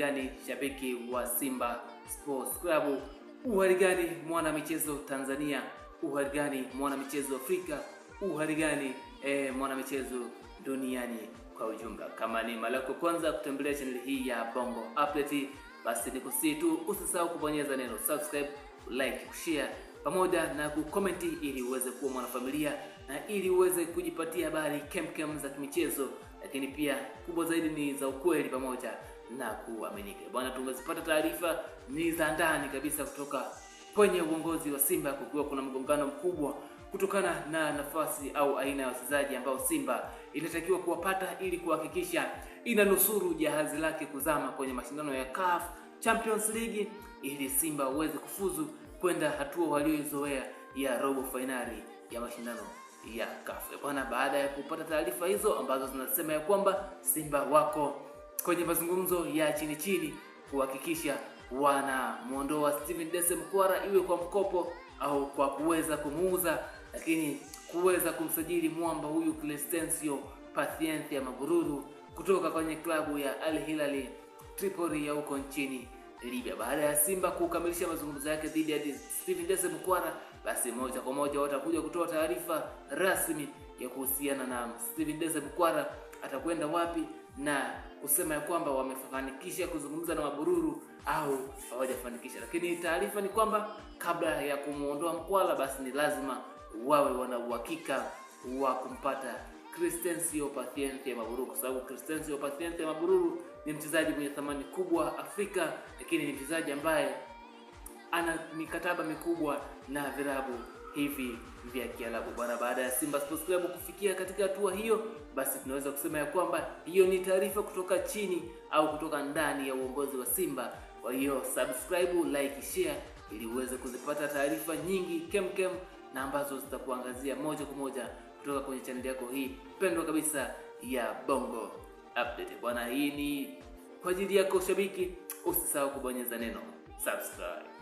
Uharigani shabiki wa Simba Sports Club, uharigani mwana michezo Tanzania, uharigani mwana michezo Afrika, uharigani mwana michezo duniani kwa ujumla. Kama ni mara yako kwanza kutembelea channel hii ya Bongo Update, basi nikusii tu usisahau kubonyeza neno subscribe, like, share pamoja na kucomment ili uweze kuwa mwanafamilia na ili uweze kujipatia habari kemkem za kimichezo, lakini pia kubwa zaidi ni za ukweli pamoja na kuaminika. Bwana, tumezipata taarifa ni za ndani kabisa kutoka kwenye uongozi wa Simba kukiwa kuna mgongano mkubwa kutokana na nafasi au aina ya wachezaji ambao Simba inatakiwa kuwapata ili kuhakikisha inanusuru jahazi lake kuzama kwenye mashindano ya CAF Champions League ili Simba uweze kufuzu kwenda hatua walioizoea ya robo finali ya mashindano ya CAF. Bwana, baada ya kupata taarifa hizo ambazo zinasema ya kwamba Simba wako kwenye mazungumzo ya chini chini kuhakikisha wanamuondoa Stephen Dese Mukwara, iwe kwa mkopo au kwa kuweza kumuuza, lakini kuweza kumsajili mwamba huyu Crescencio Paciencia Mabururu kutoka kwenye klabu ya Al Hilal Tripoli ya huko nchini Libya. Baada ya Simba kukamilisha mazungumzo yake dhidi ya Stephen Dese Mukwara, basi moja kwa moja watakuja kutoa taarifa rasmi ya kuhusiana na Stephen Dese Mukwara atakwenda wapi na kusema ya kwamba wamefanikisha kuzungumza na Mabururu au hawajafanikisha. Lakini taarifa ni kwamba kabla ya kumuondoa Mukwara, basi ni lazima wawe wana uhakika wa kumpata Crescencio Paciencia Mabururu, kwa sababu Crescencio Paciencia Mabururu ni mchezaji mwenye thamani kubwa Afrika, lakini ni mchezaji ambaye ana mikataba mikubwa na vilabu hivi vya Kiarabu. Bwana, baada ya Simba Sports Club kufikia katika hatua hiyo, basi tunaweza kusema ya kwamba hiyo ni taarifa kutoka chini au kutoka ndani ya uongozi wa Simba. Kwa hiyo subscribe, like, share ili uweze kuzipata taarifa nyingi kemkem na ambazo zitakuangazia moja kwa moja kutoka kwenye channel yako hii pendwa kabisa ya Bongo Update. Bwana, hii ni kwa ajili yako shabiki, usisahau kubonyeza neno subscribe.